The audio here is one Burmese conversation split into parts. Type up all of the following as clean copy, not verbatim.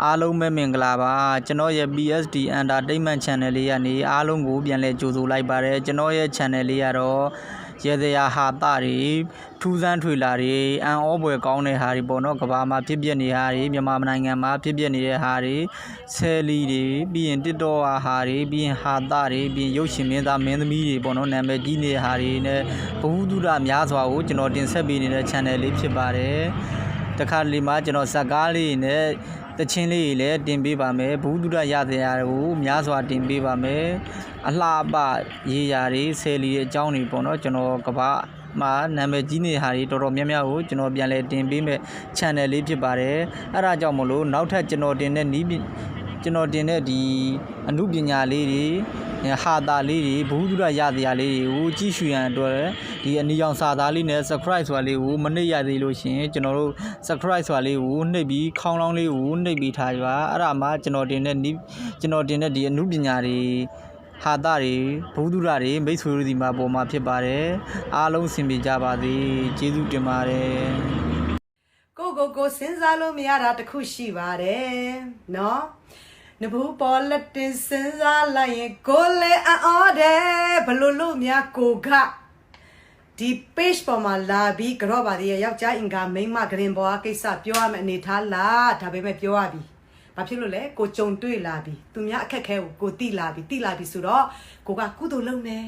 အားလုံးပဲမင်္ဂလာပါကျွန်တော်ရဲ့ PSD Entertainment Channel လေးကနေအားလုံးကိုပြန်လည်ကြိုဆိုလိုက်ပါတယ်ကျွန်တော်ရဲ့ channel လေးကတော့ရေစရာဟာတာတွေထူးဆန်းထွေလာတွေအန်ဩပွဲကောင်းတဲ့ဟာတွေပေါ့နော်ကဘာမှာဖြစ်ပျက်နေတဲ့ဟာတွေမြန်မာနိုင်ငံမှာဖြစ်ပျက်နေတဲ့ဟာတွေဆယ်လီတွေပြီးရင် TikTok ဟာတွေပြီးရင်ဟာတာတွေပြီးရင်ရုပ်ရှင်မင်းသားမင်းသမီးတွေပေါ့နော်နာမည်ကြီးနေတဲ့ဟာတွေနဲ့ဘဝတုဒများစွာကိုကျွန်တော်တင်ဆက်ပေးနေတဲ့ channel လေးဖြစ်ပါတယ်တခါလေမှာကျွန်တော်ဇက်ကားလေးနဲ့တချင်းလေးလည်းတင်ပေးပါမယ်ဘုဒ္ဓရရတဲ့ကိုများစွာတင်ပေးပါမယ်အလှပရေရာတွေဆယ်လီရဲ့အကြောင်းတွေပေါ့နော်ကျွန်တော်ကဘာမှာနာမည်ကြီးနေတဲ့ဟာတွေတော်တော်များများကိုကျွန်တော်ပြန်လဲတင်ပေးမဲ့ channel လေးဖြစ်ပါတယ်အဲ့ဒါကြောင့်မလို့နောက်ထပ်ကျွန်တော်တင်တဲ့ဒီအမှုပညာလေးတွေဟာတာလေးတွေဘုဒ္ဓရတရားလေးတွေကိုကြည့်ရှုရန်အတွက်ဒီအနီရောင်စာသားလေးနဲ့ subscribe ဆိုတာလေးကိုမနှိပ်ရသေးလို့ရှင်ကျွန်တော်တို့ subscribe ဆိုတာလေးကိုနှိပ်ပြီးခေါင်းလောင်းလေးကိုနှိပ်ပြီးထားပါအဲ့ဒါမှကျွန်တော်တင်တဲ့ဒီအမှုပညာတွေဟာတာတွေဘုဒ္ဓတွေမိတ်ဆွေတို့ဒီမှာပေါ်မှာဖြစ်ပါတယ်အားလုံးဆင်ပြေကြပါစေကျေးဇူးတင်ပါတယ်ကိုစဉ်းစားလို့မရတာတခုရှိပါတယ်နော်နဘူးပေါ်လက်တင်စဉ်းစားလိုက်ရင်ကိုလေအော်တယ်ဘလို့များကိုကဒီ page ပေါ်မှာလာပြီးကြော့ပါသေးရဲ့ယောက်ျားအင်္ဂါမိန်းမဂရင်ပေါ်ကိစ္စပြောရမယ့်အနေထားလားဒါပေမဲ့ပြောရပြီဘာဖြစ်လို့လဲကိုကြုံတွေ့လာပြီသူများအခက်ခဲကိုတိလာပြီဆိုတော့ကိုကကုသိုလ်လုပ်နေ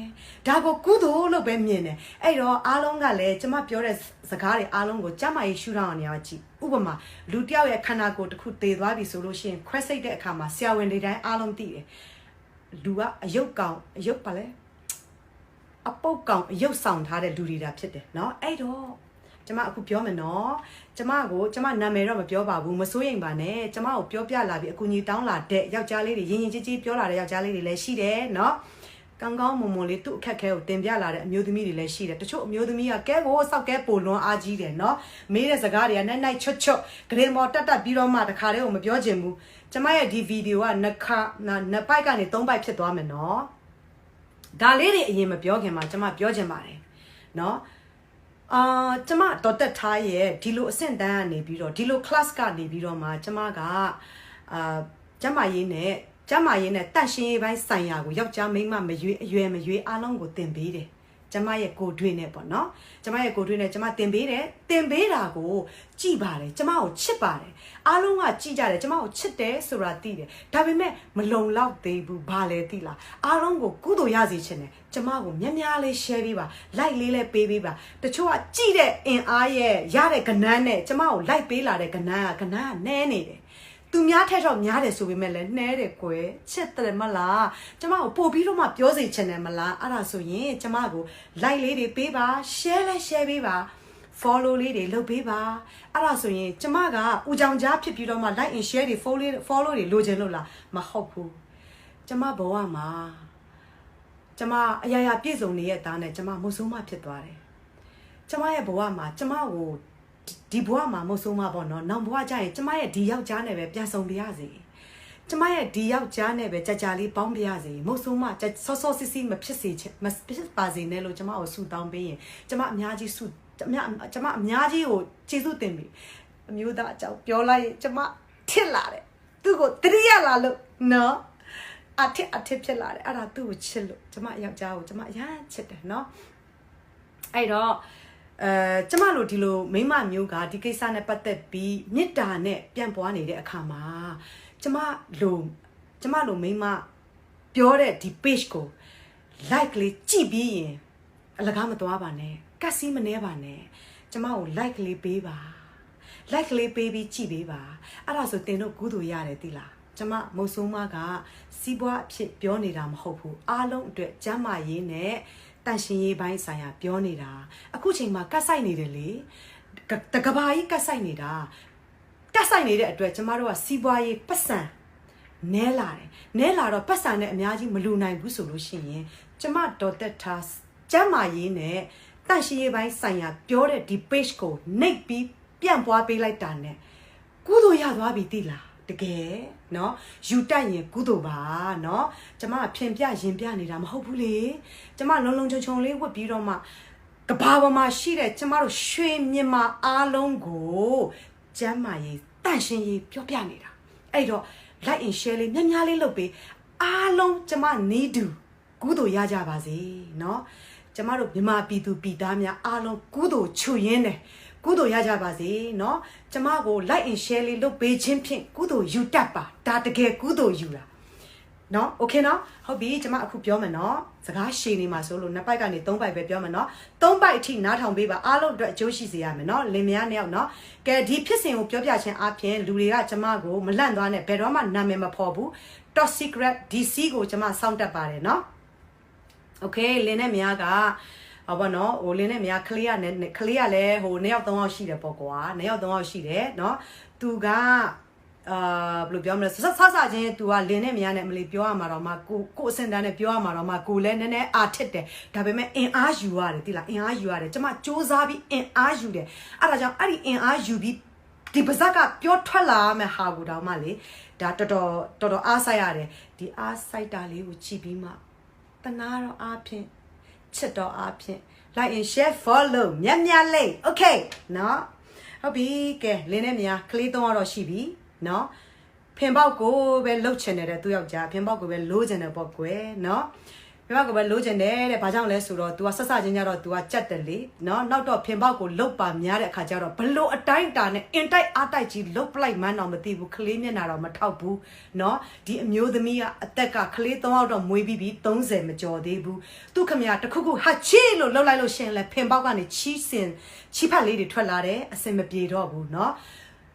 ဒါကိုကုသိုလ်လုပ်ပဲမြင်တယ်အဲ့တော့အားလုံးကလည်းကျမပြောတဲ့စကားတွေအားလုံးကိုကျမရေးရှုထောင့်အောင်နေရာကြည့်ဥပမာလူတယောက်ရဲ့ခန္ဓာကိုယ်တစ်ခုတည်သွားပြီဆိုလို့ရှိရင်ခွဲစိတ်တဲ့အခါမှာဆရာဝန်တွေတိုင်းအားလုံးသိတယ်လူကအယုတ်ကောင်အယုတ်ပါလဲအပုတ်ကောင်အယုတ်ဆောင်ထားတဲ့လူတွေဒါဖြစ်တယ်เนาะအဲ့တော့ကျမအခုပြောမယ်နော်ကျမနာမည်တော့မပြောပါဘူးမစိုးရိမ်ပါနဲ့ကျမကိုပြောပြလာပြီးအကူကြီးတောင်းလာတဲ့ယောက်ျားလေးတွေရင်ကြီးပြောလာတဲ့ယောက်ျားလေးတွေလည်းရှိတယ်နော်ကောင်းမွန်လေးသူ့အခက်ခဲကိုတင်ပြလာတဲ့အမျိုးသမီးတွေလည်းရှိတယ်တချို့အမျိုးသမီးကကဲကိုစောက်ကဲပိုလွန်အားကြီးတယ်နော်မေးတဲ့စကားတွေကနိုင်ချွတ်ဂရင်မော်တက်ပြီးတော့မှတခါတည်းကိုမပြောချင်ဘူးကျမရဲ့ဒီဗီဒီယိုကနှစ်ပိုက်ကနေ3ပိုက်ဖြစ်သွားမယ်နော်ဒါလေးတွေအရင်မပြောခင်မှာကျမပြောချင်ပါတယ်နော်ကျမတော်တက်ထားရဲ့ဒီလိုအဆင့်တန်းကနေပြီးတော့ဒီလို class ကနေပြီးတော့မှကျမကကျမရေးနဲ့တန့်ရှင်းရေးပိုင်းဆိုင်ရာကိုယောက်ျားမိန်းမမရွေးအရွယ်မရွေးအားလုံးကိုသင်ပေးတယ်ကျမရဲ့ကိုယ်တွေ့နဲ့ပေါ့နော်ကျမရဲ့ကိုယ်တွေ့နဲ့ကျမသင်ပေးတယ်သင်ပေးတာကိုကြည်ပါတယ်ကျမကိုချစ်ပါတယ်အားလုံးကကြည်ကြတယ်ကျမကိုချစ်တယ်ဆိုတာသိတယ်ဒါပေမဲ့မလုံလောက်သေးဘူးဘာလဲသိလားအားလုံးကိုကုသိုလ်ရစေချင်တယ်ကျမကိုများလေး share ပေးပါ like လေးလည်းပေးပါတချို့ကကြည်တဲ့အင်အားရဲ့ရတဲ့ကဏ္ဍနဲ့ကျမကို like ပေးလာတဲ့ကဏ္ဍကနည်းနေတယ်သူများထက်တော့များတယ်ဆိုပေမဲ့လည်းနှဲတယ်ကွယ်ချစ်တယ်မလားကျမကိုပို့ပြီးတော့မှပြောစေချင်တယ်မလားအဲ့ဒါဆိုရင်ကျမကို like လေးတွေပေးပါ share လည်း share ပေးပါ follow လေးတွေလုပ်ပေးပါအဲ့ဒါဆိုရင်ကျမကဦးကြောင်ကြားဖြစ်ပြီးတော့မှ like and share တွေ follow တွေလိုချင်လို့လားမဟုတ်ဘူးကျမဘဝမှာကျမအရာပြည့်စုံနေရဲ့သားနဲ့ကျမမုတ်ဆိုးမဖြစ်သွားတယ်ကျမရဲ့ဘဝမှာကျမကိုဒီဘဝမှာမဟုတ်ဆုံးမပေါ့နော်နောက်ဘဝကျရင်ကျမရဲ့ဒီယောက်ျားနဲ့ပဲပြန်ဆောင်ပြရစေကျမရဲ့ဒီယောက်ျားနဲ့ပဲကြာလေးပေါင်းပြရစေမဟုတ်ဆုံးမစောစစ်မဖြစ်စေမဖြစ်ပါစေနဲ့လို့ကျမကိုဆုတောင်းပေးရင်ကျမအများကြီးကိုကျေးဇူးတင်ပြီအမျိုးသားအကြောင်းပြောလိုက်ရင်ကျမထစ်လာတယ်သူ့ကိုတတိယလာလို့နော်အထစ်ဖြစ်လာတယ်အဲ့ဒါသူ့ကိုချစ်လို့ကျမယောက်ျားကိုကျမအရမ်းချစ်တယ်နော်အဲ့တော့ကျမတို့ဒီလိုမိမမျိုးကဒီကိစ္စနဲ့ပတ်သက်ပြီးမေတ္တာနဲ့ပြန့်ပွားနေတဲ့အခါမှာကျမလိုမိမပြောတဲ့ဒီ page ကို like လေးကြည့်ပြီးရင်အလကားမသွားပါနဲ့ကတ်စီးမနေပါနဲ့ကျမကို like လေးပေးပါ like လေးပေးပြီးကြည့်ပေးပါအဲ့ဒါဆိုတင်တို့ကုသိုလ်ရတယ်သိလားကျမမုတ်ဆိုးမကစီးပွားအဖြစ်ပြောနေတာမဟုတ်ဘူးအားလုံးအတွက်ကျမ်းမာရေးနဲ့တန့်ရှင်းရေးပိုင်းဆိုင်ရာပြောနေတာအခုချိန်မှာကတ်ဆိုင်နေတယ်လေတကဘာကြီးကတ်ဆိုင်နေတဲ့အတွက်ကျမတို့ကစီးပွားရေးပတ်စံနဲလာတော့ပတ်စံနဲ့အများကြီးမလူနိုင်ဘူးဆိုလို့ရှိရင်ကျမတော်တက်ထားကျမ်းမာရေးနဲ့တန့်ရှင်းရေးပိုင်းဆိုင်ရာပြောတဲ့ဒီ page ကိုနှိပ်ပြီးပြန့်ပွားပေးလိုက်တာနဲ့ကုသိုလ်ရသွားပြီသိလားတကယ်နော်ယူတက်ရင်ကုသိုလ်ပါနော်ကျမဖြင်ပြရင်ပြနေတာမဟုတ်ဘူးလေကျမလုံချုံလေးဝတ်ပြီးတော့မှကဘာပေါ်မှာရှိတဲ့ကျမတို့ရွှေမြင်မာအားလုံးကိုကျမ်းမာရေးတန့်ရှင်းရေးပြောပြနေတာ အဲ့တော့ like and share လေးများလေးလုပ်ပေးအားလုံးကျမနေတူကုသိုလ်ရကြပါစေเนาะကျမတို့မြန်မာပြည်သူပြည်သားများအားလုံးကုသိုလ်ချွတ်ရင်းတယ်ကုသိုလ်ရကြပါစေเนาะကျမကို like and share လေးလုပ်ပေးခြင်းဖြင့်ကုသိုလ်ယူတတ်ပါဒါတကယ်ကုသိုလ်ယူတာเนาะโอเคเนาะဟုတ်ပြီကျမအခုပြောမယ်เนาะစကားရှည်နေမှာဆိုလို့2ပိုက်ကနေ3ပိုက်ပဲပြောမယ်เนาะ3ပိုက်အထိနားထောင်ပေးပါအားလုံးအတွက်အကျိုးရှိစေရမယ်เนาะလင်မယား2ယောက်เนาะကဲဒီဖြစ်စဉ်ကိုပြောပြခြင်းအပြင်လူတွေကကျမကိုမလန့်သွားနဲ့ဘယ်တော့မှနာမည်မဖော်ဘူး top secret DC ကိုကျမစောင့်တက်ပါတယ်เนาะโอเคလင်းနဲ့မယားကဟောပါနော်ဟိုလင်းနဲ့မယားကလေးကလည်းဟို2ယောက်3ယောက်ရှိတယ်ပေါ့ကွာ2ယောက်3ယောက်ရှိတယ်เนาะသူကဘယ်လိုပြောမလဲဆချင်း तू ကလင်းနဲ့မရနဲ့မလီပြောရမှာတော့မှကိုအစင်တန်းနဲ့ပြောရမှာတော့မှကိုလည်းနည်းနည်းအာထစ်တယ်ဒါပေမဲ့အင်အားယူရတယ်တိလားအင်အားယူရတယ်ကျမစ조사ပြီးအင်အားယူတယ်အဲ့ဒါကြောင့်အဲ့ဒီအင်အားယူပြီးဒီပါဇက်ကပြောထွက်လာမယ်ဟာကိုတောင်မှလေဒါတော်တော်အားဆိုင်ရတယ်ဒီအားဆိုင်တာလေးကိုကြည့်ပြီးမှတနာတော့အားဖြင့်ချစ်တော့အားဖြင့် like and share follow မြတ်လေး okay နော်ဟုတ်ပြီကဲလင်းနဲ့မရကလေး3ယောက်တော့ရှိပြီเนาะဖင်ပေါက်ကိုပဲလှုပ်ချင်တယ်တဲ့သူယောက်ျားဖင်ပေါက်ကိုပဲလိုးချင်တယ်ပေါ့ကွယ်เนาะဖင်ပေါက်ကိုပဲလိုးချင်တယ်တဲ့ဘာကြောင့်လဲဆိုတော့ तू ကဆက်စချင်းကြတော့ तू ကကြက်တယ်လေเนาะနောက်တော့ဖင်ပေါက်ကိုလှုပ်ပါများတဲ့အခါကျတော့ဘလို့အတိုင်းတာနဲ့အင်တိုက်အားတိုက်ကြီးလှုပ်ပလိုက်မှန်းတော့မသိဘူးကလေးမျက်နှာတော့မထောက်ဘူးเนาะဒီအမျိုးသမီးကအသက်ကကလေး3ယောက်တော့မွေးပြီး30မကျော်သေးဘူးသူခမရတခုခုဟာချီလို့လှုပ်လိုက်လို့ရှင်လဲဖင်ပေါက်ကနေချီဖက်လေးတွေထွက်လာတယ်အစင်မပြေတော့ဘူးเนาะ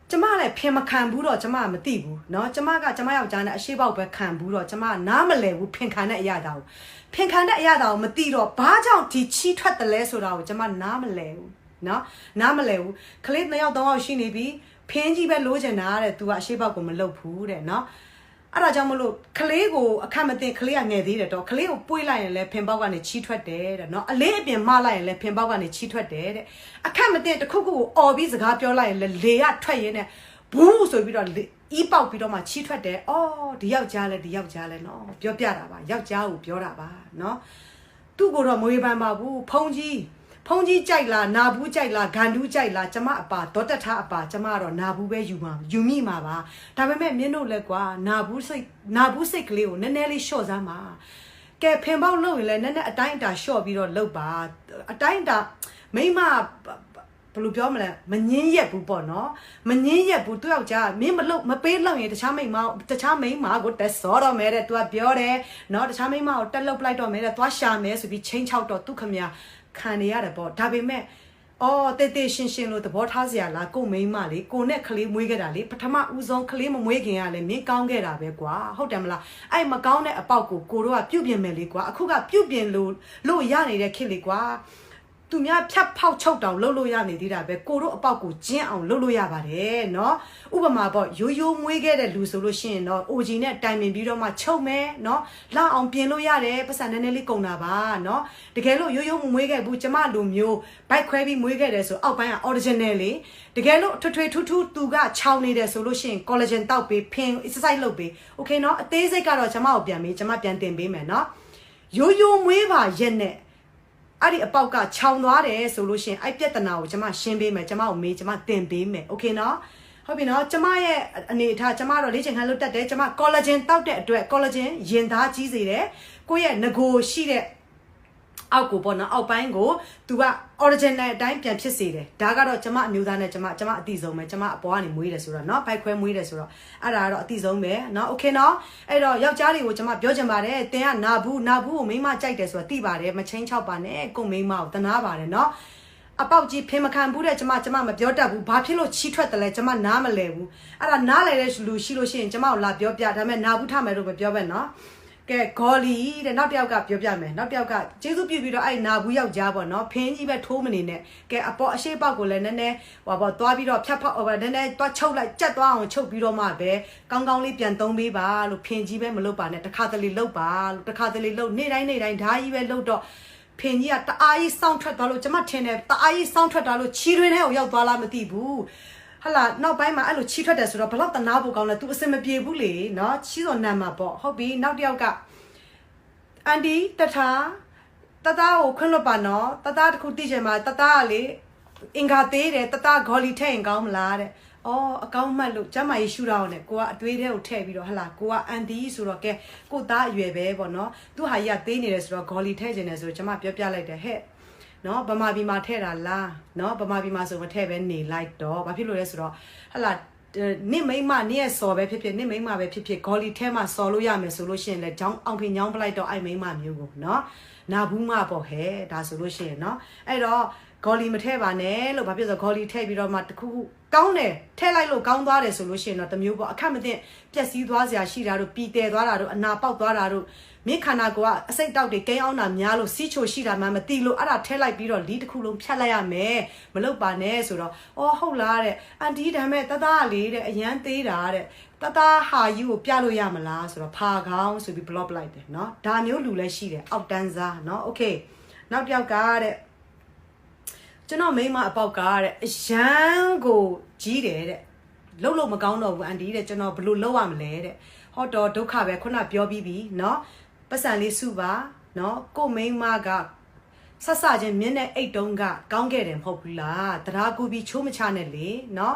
ကျမလည်းဖင်မခံဘူးတော့ကျမမသိဘူးเนาะကျမယောက်ျားနဲ့အရှိပေါက်ပဲခံဘူးတော့ကျမနားမလဲဘူးဖင်ခံတဲ့အရာတောင်ဖင်ခံတဲ့အရာတောင်မသိတော့ဘာကြောင့်ဒီချီထွက်တယ်လဲဆိုတာကိုကျမနားမလဲဘူးเนาะနားမလဲဘူးကလေး2ယောက်3ယောက်ရှိနေပြီဖင်ကြီးပဲလိုချင်တာတဲ့ तू ကအရှိပေါက်ကိုမလုပ်ဘူးတဲ့เนาะအဲ့ဒါကြောင့်မလို့ကလေးကိုအခက်မသိကလေးကငယ်သေးတယ်တော့ကလေးကိုပွေးလိုက်ရင်လည်းဖင်ပေါက်ကနေချီထွက်တယ်တဲ့เนาะအလေးအပြင်မလိုက်ရင်လည်းဖင်ပေါက်ကနေချီထွက်တယ်တဲ့အခက်မသိတခုခုကိုអော်ပြီးစကားပြောလိုက်ရင်လည်းလေကထွက်ရင်းနဲ့ဘူးဆိုပြီးတော့အီးပေါက်ပြီးတော့မှချီထွက်တယ်အော်ဒီယောက်ျားလဲเนาะပြောပြတာပါယောက်ျားကိုပြောတာပါเนาะသူ့ကိုတော့မွေးပန်းပါဘူးဖုံးကြီးကြိုက်လားနာဘူးကြိုက်လားဂန်တူးကြိုက်လားကျမအပါဒေါ်တက်ထားအပါကျမကတော့နာဘူးပဲယူမိမှာပါဒါပေမဲ့မင်းတို့လည်းကွာနာဘူးစိတ်ကလေးကိုနည်းနည်းလေးလျှော့စမ်းပါကဲဖင်ပေါက်လုပ်ရင်လည်းနည်းနည်းအတိုင်းအတာလျှော့ပြီးတော့လုပ်ပါအတိုင်းအတာမိမဘယ်လိုပြောမလဲမငင်းရက်ဘူးပေါ့နော်မငင်းရက်ဘူးသူယောက်ျားမင်းမပေးလောက်ရင်တခြားမိန်းမကိုတက်စောတော့မယ်တဲ့ तू ကပြောတယ်နော်တခြားမိန်းမကိုတက်လောက်လိုက်တော့မယ်တဲ့သွားရှာမယ်ဆိုပြီးချင်းချောက်တော့သူခမရခံနေရတယ်ပေါ့ဒါပေမဲ့အော်တေရှင်းလို့သဘောထားစရာလားကိုမိန်းမလေးကိုနဲ့ကလေးမွေးခဲ့တာလေပထမဦးဆုံးကလေးမမွေးခင်ကလည်းမင်းကောင်းခဲ့တာပဲကွာဟုတ်တယ်မလားအဲ့မကောင်းတဲ့အပေါက်ကိုတို့ကပြုတ်ပြင်မယ်လေကွာအခုကပြုတ်ပြင်လို့ရနေတဲ့ခေတ်လေကွာသူများဖြတ်ဖောက်ချုပ်တောင်လှုပ်လို့ရနေသေးတာပဲကိုတို့အပေါက်ကိုကျင်းအောင်လှုပ်လို့ရပါတယ်เนาะဥပမာပေါ့ရိုးမွေးခဲ့တဲ့လူဆိုလို့ရှိရင်တော့ OG နဲ့တိုင်ပင်ပြီးတော့မှချုပ်မယ်เนาะလောက်အောင်ပြင်လို့ရတယ်ပတ်စံနည်းနည်းလေးကုန်တာပါเนาะတကယ်လို့ရိုးမွေးခဲ့ဘူးကျမလူမျိုးဘိုက်ခွဲပြီးမွေးခဲ့တယ်ဆိုအောက်ပိုင်းက original လေတကယ်လို့ထွေထူးသူကချောင်းနေတယ်ဆိုလို့ရှိရင် collagen တောက်ပေးဖင် exercise လုပ်ပေး okay เนาะအသေးစိတ်ကတော့ကျမကိုပြန်တင်ပေးမယ်เนาะရိုးမွေးပါရက်နဲ့အဲ့ဒီအပေါက်ကခြောင်သွားတယ်ဆိုလို့ရှိရင်အဲ့ပြဿနာကိုကျမရှင်းပေးမယ်ကျမကိုမေးကျမသင်ပေးမယ်โอเคเนาะဟုတ်ပြီเนาะကျမရဲ့အနေအထားကျမတော့လေ့ကျင့်ခန်းလုပ်တတ်တယ်ကျမ collagen တောက်တဲ့အတွက် collagen ရင်သားကြီးစေတယ်ကိုယ့်ရဲ့ငကိုရှိတဲ့အောက်ကိုပေါ့နော်အောက်ပိုင်းကို तू က original အတိုင်းပြန်ဖြစ်စေတယ်ဒါကတော့ကျမအမျိုးသားနဲ့ကျမအတိဆုံးပဲကျမအပေါ်ကနေမွေးတယ်ဆိုတော့เนาะဘိုက်ခွဲမွေးတယ်ဆိုတော့အဲ့ဒါကတော့အတိဆုံးပဲเนาะโอเคเนาะအဲ့တော့ယောက်ျားတွေကိုကျမပြောချင်ပါတယ်တင်ကနာဘူးကိုမိန်းမကြိုက်တယ်ဆိုတာသိပါတယ်မချင်းချောက်ပါနဲ့ကိုမိန်းမကိုတနာပါတယ်เนาะအပေါက်ကြီးဖင်မခံဘူးတဲ့ကျမမပြောတတ်ဘူးဘာဖြစ်လို့ချီထွက်တယ်လဲကျမနားမလဲဘူးအဲ့ဒါနားလဲတဲ့လူရှိလို့ရှိရင်ကျမကိုလာပြောပြဒါပေမဲ့နာဘူးထမယ်လို့မပြောပဲเนาะကဲဂေါ်လီတဲ့နောက်တစ်ယောက်ကပြောပြမယ်နောက်တစ်ယောက်ကကျေးဇူးပြုပြီးတော့အဲ့နာဘူးယောက်ျားပေါ့နော်ဖင်းကြီးပဲထိုးမနေနဲ့ကဲအရှိပေါက်ကိုလည်းနည်းနည်းဟောပေါ့သွားပြီးတော့ဖြတ်ဖောက်နည်းနည်းသွားချုပ်လိုက်ကြက်သွားအောင်ချုပ်ပြီးတော့မှပဲကောင်းလေးပြန်သုံးပေးပါလို့ဖင်းကြီးပဲမလုပ်ပါနဲ့တခါတလေလုပ်ပါလို့တခါတလေလုပ်နေ့တိုင်းဓာကြီးပဲလုပ်တော့ဖင်ကြီးကတအားကြီးစောင်းထွက်သွားလို့ကျမထင်တယ်တအားကြီးစောင်းထွက်သွားလို့ချီတွင်ထဲကိုရောက်သွားလားမသိဘူးဟလာနောက်ပိုင်းမှာအဲ့လိုချီထွက်တယ်ဆိုတော့ဘလောက်တနာဖို့ကောင်းလဲ तू အစင်မပြေဘူးလေနော်ချီတော့နံမှာပေါ့ဟုတ်ပြီနောက်တစ်ယောက်ကအန်ဒီတထားကိုခွင့်လွတ်ပါနော်တတတခုသိချင်မှာတတကလေအင်္ဂါသေးတယ်တတဂေါ်လီထည့်ရင်ကောင်းမလားတဲ့ အော်အကောင်းမှတ်လို့ကျမကြီးရှူတာနဲ့ကိုကအတွေးထဲကိုထည့်ပြီးတော့ဟလာကိုကအန်တီဆိုတော့ကဲကိုသားအရွယ်ပဲပေါ့နော်သူဟာကြီးကသေးနေတယ်ဆိုတော့ဂေါ်လီထည့်ခြင်းတယ်ဆိုတော့ကျမပြောပြလိုက်တယ်ဟဲ့နော်ဗမာပြည်မှာထည့်တာလားနော်ဗမာပြည်မှာဆိုမထည့်ပဲနေလိုက်တော့ဘာဖြစ်လို့လဲဆိုတော့ဟလာနင့်မိမနင့်ရဲ့စော်ပဲဖြစ်ဖြစ်နင့်မိမပဲဖြစ်ဖြစ်ဂေါ်လီထဲမှာစော်လို့ရမယ်ဆိုလို့ရှိရင်လေကြောင်းအောင်ဖိညောင်းပလိုက်တော့အဲ့မိမမျိုးကိုနော်နာဘူးမပေါ့ဟဲ့ဒါဆိုလို့ရှိရင်နော်အဲ့တော့ဂေါ်လီမထည့်ပါနဲ့လို့ဘာဖြစ်လို့ဂေါ်လီထည့်ပြီးတော့မှတခုခုကောင်းတယ်ထည့်လိုက်လို့ကောင်းသွားတယ်ဆိုလို့ရှိရင်တော့တမျိုးပေါ့အခက်မသိပျက်စီးသွားစရာရှိတာတို့ပြည်တယ်သွားတာတို့အနာပေါက်သွားတာတို့မင်းခန္ဓာကိုယ်ကအစိတ်တောက်တွေကိန်းအောင်တာများလို့စီးချိုရှိတာမှမသိလို့အဲ့ဒါထည့်လိုက်ပြီးတော့လီးတစ်ခုလုံးဖြတ်လိုက်ရမယ်မလုပ်ပါနဲ့ဆိုတော့အော်ဟုတ်လားတဲ့အန်တီဒါမဲ့တသားလေးတဲ့အရန်သေးတာတဲ့တသားဟာယူကိုပြလို့ရမလားဆိုတော့ဖာကောင်းဆိုပြီး block လိုက်တယ်เนาะဒါမျိုးလူလည်းရှိတယ်အောက်တန်းစားเนาะโอเคနောက်တစ်ယောက်ကတဲ့ကျွန်တော်မိမအပေါက်ကတဲ့အရန်ကိုကြီးတယ်တဲ့လှုပ်လို့မကောင်းတော့ဘူးအန်တီတဲ့ကျွန်တော်ဘယ်လိုလုပ်ရမလဲတဲ့ဟောတော့ဒုက္ခပဲခုနပြောပြီးပြီเนาะပတ်စံလေးစုပါเนาะကိုမိမကဆက်စချင်းမြင်းနဲ့အိတ်တုံးကကောင်းခဲ့တယ်မဟုတ်ဘူးလားတရားကူပြီးချိုးမချနဲ့လေเนาะ